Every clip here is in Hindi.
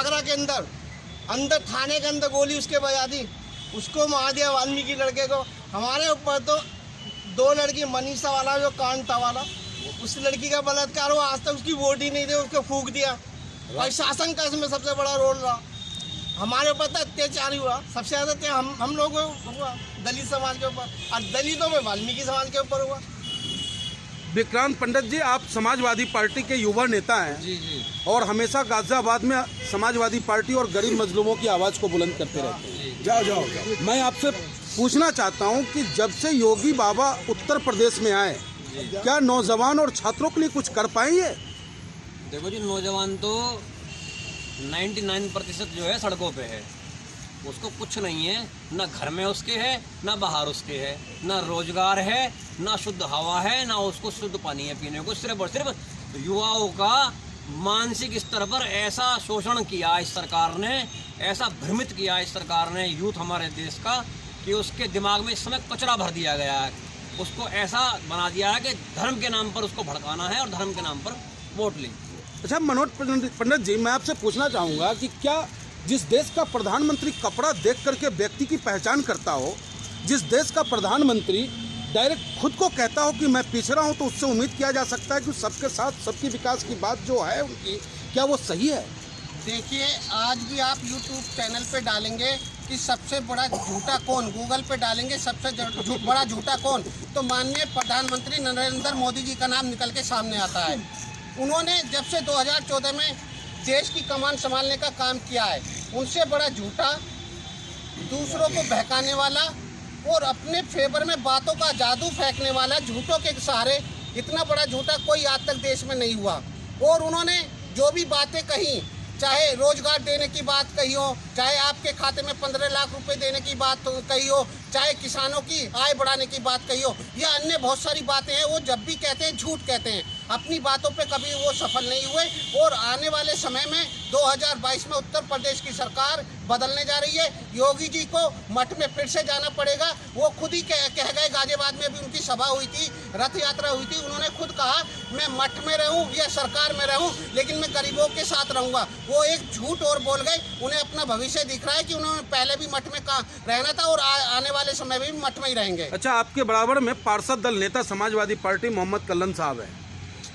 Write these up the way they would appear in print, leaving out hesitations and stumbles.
आगरा के अंदर थाने के अंदर गोली उसके बजा दी, उसको मार दिया वाल्मीकि लड़के को। हमारे ऊपर तो 2 लड़की मनीषा वाला जो कांता वाला, उस लड़की का बलात्कार हुआ, आज तक उसकी वोट ही नहीं दी, उसको फूंक दिया। और शासन का इसमें सबसे बड़ा रोल रहा। हमारे ऊपर तो अत्याचार हुआ, सबसे ज़्यादा हम लोगों को हुआ दलित समाज के ऊपर, और दलितों में वाल्मीकि समाज के ऊपर हुआ। विक्रांत पंडित जी, आप समाजवादी पार्टी के युवा नेता हैं जी जी। और हमेशा गाजियाबाद में समाजवादी पार्टी और गरीब मजलूमों की आवाज़ को बुलंद करते रहते हैं। जाओ। मैं आपसे पूछना चाहता हूं कि जब से योगी बाबा उत्तर प्रदेश में आए, क्या नौजवान और छात्रों के लिए कुछ कर पाएंगे? देखो जी, नौजवान तो 99% जो है सड़कों पे है, उसको कुछ नहीं है, ना घर में उसके है, ना बाहर उसके है, ना रोजगार है, ना शुद्ध हवा है, ना उसको शुद्ध पानी है पीने को। सिर्फ और सिर्फ युवाओं का मानसिक स्तर पर ऐसा शोषण किया इस सरकार ने, ऐसा भ्रमित किया इस सरकार ने यूथ हमारे देश का, कि उसके दिमाग में इस समय कचरा भर दिया गया है। उसको ऐसा बना दिया है कि धर्म के नाम पर उसको भड़काना है और धर्म के नाम पर वोट लें। अच्छा मनोज पंडित जी, मैं आपसे पूछना चाहूँगा कि क्या जिस देश का प्रधानमंत्री कपड़ा देख करके व्यक्ति की पहचान करता हो, जिस देश का प्रधानमंत्री डायरेक्ट खुद को कहता हो कि मैं पिछड़ा हूं, तो उससे उम्मीद किया जा सकता है कि सबके साथ सबकी विकास की बात जो है उनकी, क्या वो सही है? देखिए, आज भी आप YouTube चैनल पे डालेंगे कि सबसे बड़ा झूठा कौन, गूगल पे डालेंगे सबसे बड़ा झूठा कौन, तो माननीय प्रधानमंत्री नरेंद्र मोदी जी का नाम निकल के सामने आता है। उन्होंने जब से 2014 में देश की कमान संभालने का काम किया है, उनसे बड़ा झूठा, दूसरों को बहकाने वाला और अपने फेवर में बातों का जादू फेंकने वाला, झूठों के सहारे इतना बड़ा झूठा कोई आज तक देश में नहीं हुआ। और उन्होंने जो भी बातें कही, चाहे रोजगार देने की बात कही हो, चाहे आपके खाते में 15 लाख रुपए देने की बात कही हो, चाहे किसानों की आय बढ़ाने की बात कही हो, या अन्य बहुत सारी बातें हैं, वो जब भी कहते हैं झूठ कहते हैं। अपनी बातों पे कभी वो सफल नहीं हुए। और आने वाले समय में 2022 में उत्तर प्रदेश की सरकार बदलने जा रही है। योगी जी को मठ में फिर से जाना पड़ेगा। वो खुद ही कह गए, गाजियाबाद में भी उनकी सभा हुई थी, रथ यात्रा हुई थी, उन्होंने खुद कहा मैं मठ में रहूं या सरकार में रहूं, लेकिन मैं गरीबों के साथ रहूंगा। वो एक झूठ और बोल गए। उन्हें अपना भविष्य दिख रहा है कि उन्होंने पहले भी मठ में रहना था और आने वाले समय में भी मठ में ही रहेंगे। अच्छा, आपके बराबर में पार्षद दल नेता समाजवादी पार्टी मोहम्मद कल्लन साहब है।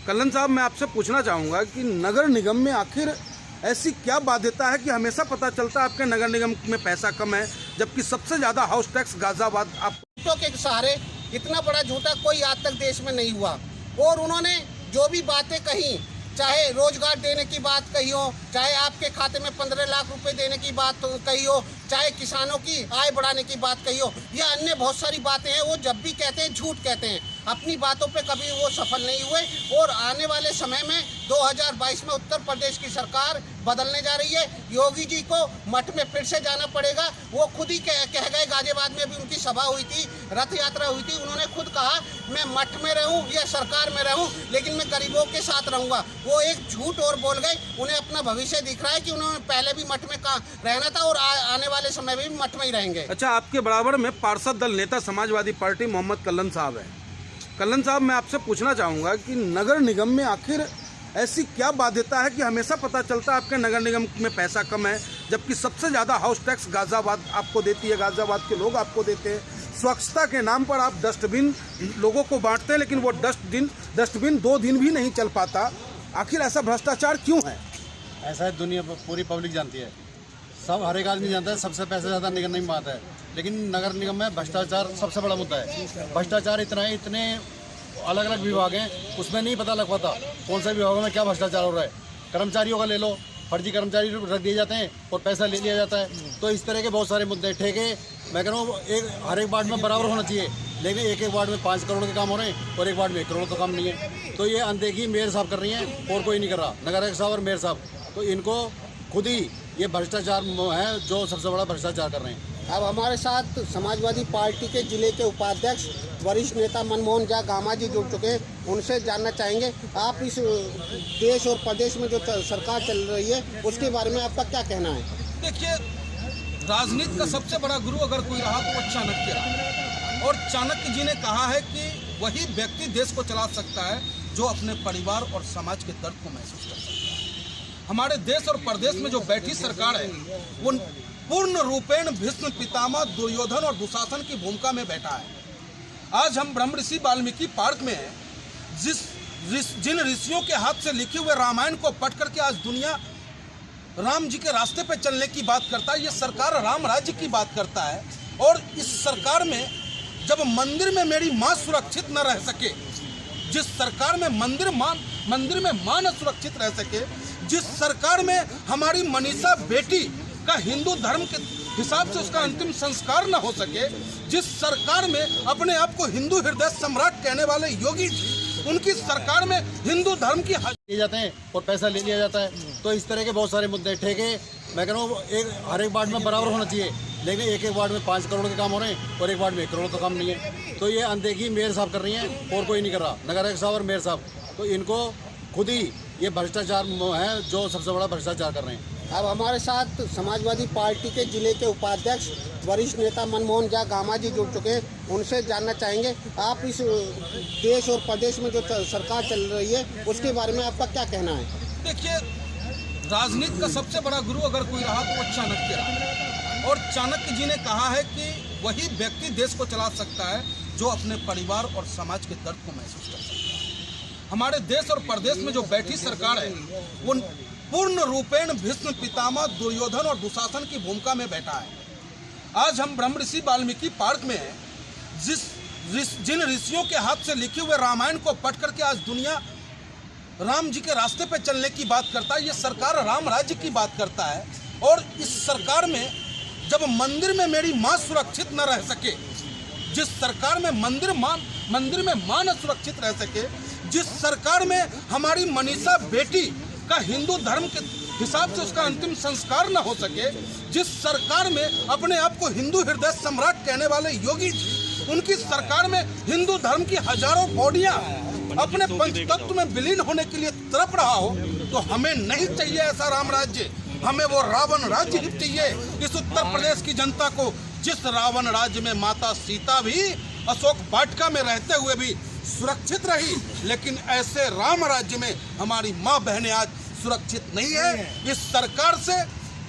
कल्लन साहब, मैं आपसे पूछना चाहूँगा कि नगर निगम में आखिर ऐसी क्या बाध्यता है कि हमेशा पता चलता है आपके नगर निगम में पैसा कम है, जबकि सबसे ज़्यादा हाउस टैक्स गाजियाबाद आप के सहारे इतना बड़ा झूठा कोई आज तक देश में नहीं हुआ। और उन्होंने जो भी बातें कही, चाहे रोजगार देने की बात कही हो, चाहे आपके खाते में 15 लाख रुपए देने की बात कही हो, चाहे किसानों की आय बढ़ाने की बात कही हो, या अन्य बहुत सारी बातें हैं, वो जब भी कहते हैं झूठ कहते हैं। अपनी बातों पे कभी वो सफल नहीं हुए। और आने वाले समय में 2022 में उत्तर प्रदेश की सरकार बदलने जा रही है। योगी जी को मठ में फिर से जाना पड़ेगा। वो खुद ही कह गए, गाजियाबाद में भी उनकी सभा हुई थी, रथ यात्रा हुई थी, उन्होंने खुद कहा मैं मठ में रहूं या सरकार में रहूं, लेकिन मैं गरीबों के साथ रहूंगा। वो एक झूठ और बोल गए। उन्हें अपना भविष्य दिख रहा है कि उन्होंने पहले भी मठ में रहना था और आने वाले समय में भी मठ में ही रहेंगे। अच्छा, आपके बराबर में पार्षद दल नेता समाजवादी पार्टी मोहम्मद कल्लन साहब है। कल्लन साहब, मैं आपसे पूछना चाहूँगा कि नगर निगम में आखिर ऐसी क्या बाध्यता है कि हमेशा पता चलता है आपके नगर निगम में पैसा कम है, जबकि सबसे ज़्यादा हाउस टैक्स गाजियाबाद आपको देती है, गाजियाबाद के लोग आपको देते हैं। स्वच्छता के नाम पर आप डस्टबिन लोगों को बांटते हैं, लेकिन वो डस्टबिन 2 दिन भी नहीं चल पाता। आखिर ऐसा भ्रष्टाचार क्यों है? ऐसा है, दुनिया पूरी पब्लिक जानती है, सब हर एक आदमी जानता है, सबसे पैसे ज़्यादा नगर निगम में आता है। लेकिन नगर निगम में भ्रष्टाचार सबसे बड़ा मुद्दा है। भ्रष्टाचार इतना है, इतने अलग अलग विभाग हैं, उसमें नहीं पता लग पाता कौन सा विभाग में क्या भ्रष्टाचार हो रहा है। कर्मचारियों का ले लो, फर्जी कर्मचारी रख दिए जाते हैं और पैसा ले लिया जाता है। तो इस तरह के बहुत सारे मुद्दे, ठेके, मैं कह रहा हूँ हर एक वार्ड में बराबर होना चाहिए, लेकिन एक वार्ड में 5 करोड़ के काम हो रहे हैं और एक वार्ड में 1 करोड़ का काम नहीं है। तो ये अनदेखी मेयर साहब कर रही हैं और कोई नहीं कर रहा, नगर आयुक्त साहब और मेयर साहब। तो इनको खुद ही ये भ्रष्टाचार है जो सबसे बड़ा भ्रष्टाचार कर रहे हैं। अब हमारे साथ समाजवादी पार्टी के जिले के उपाध्यक्ष वरिष्ठ नेता मनमोहन झा गामा जी जुड़ चुके हैं। उनसे जानना चाहेंगे, आप इस देश और प्रदेश में जो सरकार चल रही है उसके बारे में आपका क्या कहना है? देखिए, राजनीति का सबसे बड़ा गुरु अगर कोई रहा तो वो चाणक्य रहा। और चाणक्य जी ने कहा है कि वही व्यक्ति देश को चला सकता है जो अपने परिवार और समाज के दर्द को महसूस कर सकता है। हमारे देश और प्रदेश में जो बैठी सरकार है वो पूर्ण रूपेण भीष्म पितामह दुर्योधन और दुशासन की भूमिका में बैठा है। आज हम ब्रह्म ऋषि वाल्मीकि पार्क में हैं, जिन ऋषियों के हाथ से लिखे हुए रामायण को पढ़ करके आज दुनिया राम जी के रास्ते पे चलने की बात करता है। ये सरकार राम राज्य की बात करता है और इस सरकार में जब मंदिर में मेरी माँ सुरक्षित न रह सके, जिस सरकार में मंदिर में माँ न सुरक्षित रह सके, जिस सरकार में हमारी मनीषा बेटी का हिंदू धर्म के हिसाब से उसका अंतिम संस्कार न हो सके, जिस सरकार में अपने आप को हिंदू हृदय सम्राट कहने वाले योगी उनकी सरकार में हिंदू धर्म की लिए जाते हैं और पैसा ले लिया जाता है। तो इस तरह के बहुत सारे मुद्दे ठेके, मैं कह रहा हूँ हर एक वार्ड में बराबर होना चाहिए, लेकिन एक वार्ड में 5 करोड़ के काम हो रहे हैं और एक वार्ड में 1 करोड़ का काम नहीं है। तो ये अनदेखी मेयर साहब कर रही हैं और कोई नहीं कर रहा, नगर आयुक्त साहब और मेयर साहब। तो इनको खुद ही ये भ्रष्टाचार है जो सबसे बड़ा भ्रष्टाचार कर रहे हैं। अब हमारे साथ समाजवादी पार्टी के जिले के उपाध्यक्ष वरिष्ठ नेता मनमोहन झा गामा जी जुड़ चुके हैं, उनसे जानना चाहेंगे आप इस देश और प्रदेश में जो सरकार चल रही है उसके बारे में आपका क्या कहना है। देखिए, राजनीति का सबसे बड़ा गुरु अगर कोई रहा तो वो चाणक्य रहा, और चाणक्य जी ने कहा है कि वही व्यक्ति देश को चला सकता है जो अपने परिवार और समाज के दर्द को महसूस कर सकता है। हमारे देश और प्रदेश में जो बैठी सरकार है वो पूर्ण रूपेण भीष्म पितामह दुर्योधन और दुशासन की भूमिका में बैठा है। आज हम ब्रह्म ऋषि वाल्मीकि पार्क में हैं, जिन ऋषियों के हाथ से लिखे हुए रामायण को पढ़ करके आज दुनिया राम जी के रास्ते पे चलने की बात करता है। ये सरकार राम राज्य की बात करता है और इस सरकार में जब मंदिर में मेरी माँ सुरक्षित न रह सके, जिस सरकार में मंदिर में माँ न सुरक्षित रह सके, जिस सरकार में हमारी मनीषा बेटी का हिंदू धर्म के हिसाब से उसका अंतिम संस्कार न हो सके, जिस सरकार में अपने आप को हिंदू हृदय सम्राट कहने वाले योगी उनकी सरकार में हिंदू धर्म की हजारों बॉडियां अपने पंचतत्व में विलीन होने के लिए तड़प रहा हो, तो हमें नहीं चाहिए ऐसा राम राज्य, हमें वो रावण राज्य ही चाहिए। इस उत्तर प्रदेश की जनता को जिस रावण राज्य में माता सीता भी अशोक वाटिका में रहते हुए भी सुरक्षित रही, लेकिन ऐसे राम राज्य में हमारी माँ बहनें आज सुरक्षित नहीं है। इस सरकार से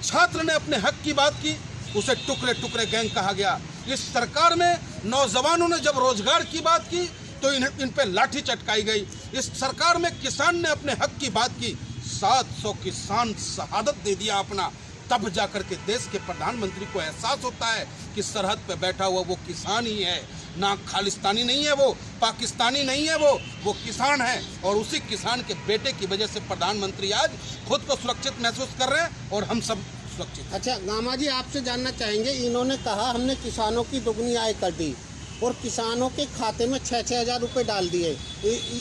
छात्र ने अपने हक की बात की, उसे टुकड़े टुकड़े गैंग कहा गया। इस सरकार में नौजवानों ने जब रोजगार की बात की तो इन पे लाठी चटकाई गई। इस सरकार में किसान ने अपने हक की बात की, 700 किसान शहादत दे दिया अपना, तब जाकर के देश के प्रधानमंत्री को एहसास होता है कि सरहद पे बैठा हुआ वो किसान ही है, ना खालिस्तानी नहीं है, वो पाकिस्तानी नहीं है, वो किसान है। और उसी किसान के बेटे की वजह से प्रधानमंत्री आज खुद को सुरक्षित महसूस कर रहे हैं और हम सब सुरक्षित। अच्छा गामा जी, आपसे जानना चाहेंगे, इन्होंने कहा हमने किसानों की दोगुनी आय कर दी और किसानों के खाते में 6-6 हज़ार रुपये डाल दिए,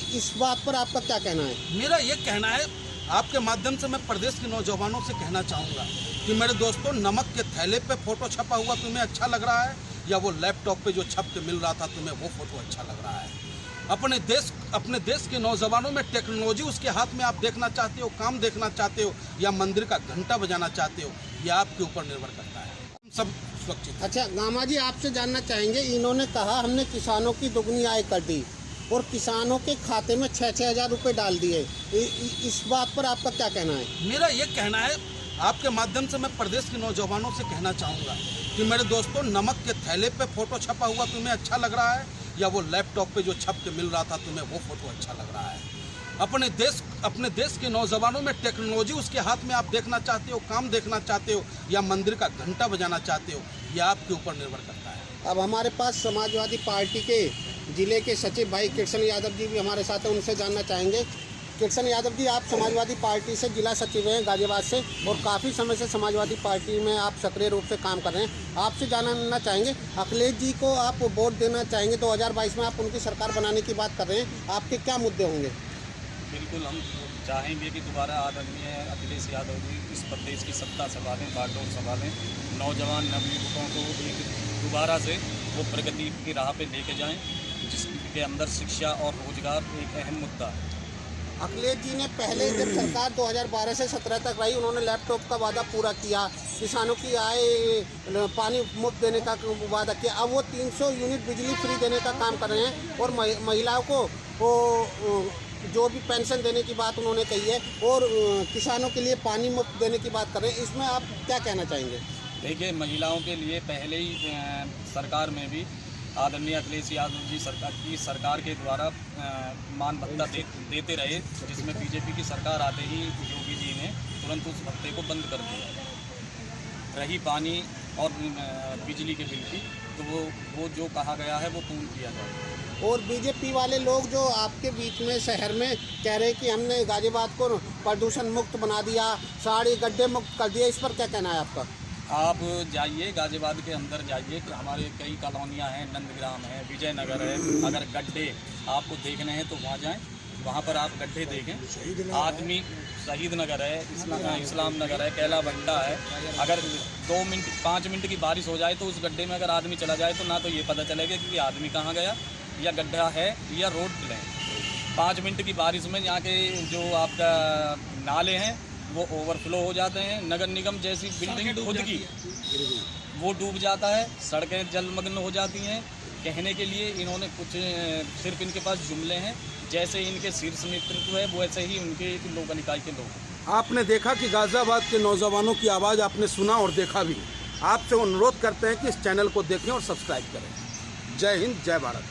इस बात पर आपका क्या कहना है। मेरा ये कहना है, आपके माध्यम से मैं प्रदेश के नौजवानों से कहना चाहूँगा कि मेरे दोस्तों, नमक के थैले पे फोटो छपा हुआ तुम्हें अच्छा लग रहा है या वो लैपटॉप पे जो छप के मिल रहा था तुम्हें वो फोटो अच्छा लग रहा है। अपने देश के नौजवानों में टेक्नोलॉजी उसके हाथ में आप देखना चाहते हो, काम देखना चाहते हो या मंदिर का घंटा बजाना चाहते हो, ये आपके ऊपर निर्भर करता है। हम सब सुरक्षित। अच्छा गामा जी, आपसे जानना चाहेंगे, इन्होंने कहा हमने किसानों की दोगुनी आय कर दी और किसानों के खाते में 6-6 हज़ार रुपये डाल दिए, इस बात पर आपका क्या कहना है। मेरा ये कहना है, आपके माध्यम से मैं प्रदेश के नौजवानों से कहना चाहूँगा कि मेरे दोस्तों, नमक के थैले पे फोटो छपा हुआ तुम्हें अच्छा लग रहा है या वो लैपटॉप पे जो छप के मिल रहा था तुम्हें वो फोटो अच्छा लग रहा है। अपने देश के नौजवानों में टेक्नोलॉजी उसके हाथ में आप देखना चाहते हो, काम देखना चाहते हो या मंदिर का घंटा बजाना चाहते हो, ये आपके ऊपर निर्भर करता है। अब हमारे पास समाजवादी पार्टी के जिले के सचिव भाई कृष्ण यादव जी भी हमारे साथ हैं, उनसे जानना चाहेंगे। कृष्ण यादव जी, आप समाजवादी पार्टी से जिला सचिव हैं गाजियाबाद से और काफ़ी समय से समाजवादी पार्टी में आप सक्रिय रूप से काम कर रहे हैं। आपसे जानना चाहेंगे, अखिलेश जी को आप वोट देना चाहेंगे, 2022 में आप उनकी सरकार बनाने की बात कर रहे हैं, आपके क्या मुद्दे होंगे। बिल्कुल, हम चाहेंगे कि दोबारा आदरणीय अखिलेश यादव जी इस प्रदेश की सत्ता संभालें, बागडोर संभालें, नौजवान नवयुवकों को एक दोबारा से वो प्रगति की राह पे लेके जाएं, जिसके अंदर शिक्षा और रोजगार एक अहम मुद्दा है। अखिलेश जी ने पहले जब सरकार 2012 से 17 तक रही, उन्होंने लैपटॉप का वादा पूरा किया, किसानों की आय पानी मुफ्त देने का वादा किया। अब वो 300 यूनिट बिजली फ्री देने का काम कर रहे हैं और महिलाओं को वो जो भी पेंशन देने की बात उन्होंने कही है और किसानों के लिए पानी मुफ्त देने की बात कर रहे हैं, इसमें आप क्या कहना चाहेंगे? देखिए, महिलाओं के लिए पहले ही सरकार में भी आदरणीय अखिलेश यादव जी सरकार के द्वारा मान भत्ता देते रहे, जिसमें बीजेपी की सरकार आते ही योगी जी ने तुरंत उस भत्ते को बंद कर दिया। रही पानी और बिजली के बिल की, तो वो जो कहा गया है वो पूर्ण किया जाए। और बीजेपी वाले लोग जो आपके बीच में शहर में कह रहे हैं कि हमने गाजियाबाद को प्रदूषण मुक्त बना दिया, सारे गड्ढे मुक्त कर दिया, इस पर क्या कहना है आपका? आप जाइए गाजियाबाद के अंदर जाइए, हमारे कई कॉलोनियाँ हैं, नंदग्राम है, विजयनगर है। अगर गड्ढे आपको देखने हैं तो वहाँ जाएं, वहाँ पर आप गड्ढे देखें। आदमी शहीद नगर है, इस्लाम नगर है, कैला भट्टा है। अगर 2 मिनट 5 मिनट की बारिश हो जाए तो उस गड्ढे में अगर आदमी चला जाए तो ना तो ये पता चलेगा कि आदमी कहाँ गया या गड्ढा है या रोड है। 5 मिनट की बारिश में यहाँ के जो आपका नाले हैं वो ओवरफ्लो हो जाते हैं। नगर निगम जैसी बिल्डिंग खुद की वो डूब जाता है, सड़कें जलमग्न हो जाती हैं। कहने के लिए इन्होंने कुछ सिर्फ इनके पास जुमले हैं, जैसे इनके शीर्ष नेतृत्व है वैसे ही उनके लोक निकाय के लोग। आपने देखा कि गाजियाबाद के नौजवानों की आवाज़ आपने सुना और देखा भी। आपसे अनुरोध करते हैं कि इस चैनल को देखें और सब्सक्राइब करें। जय हिंद, जय भारत।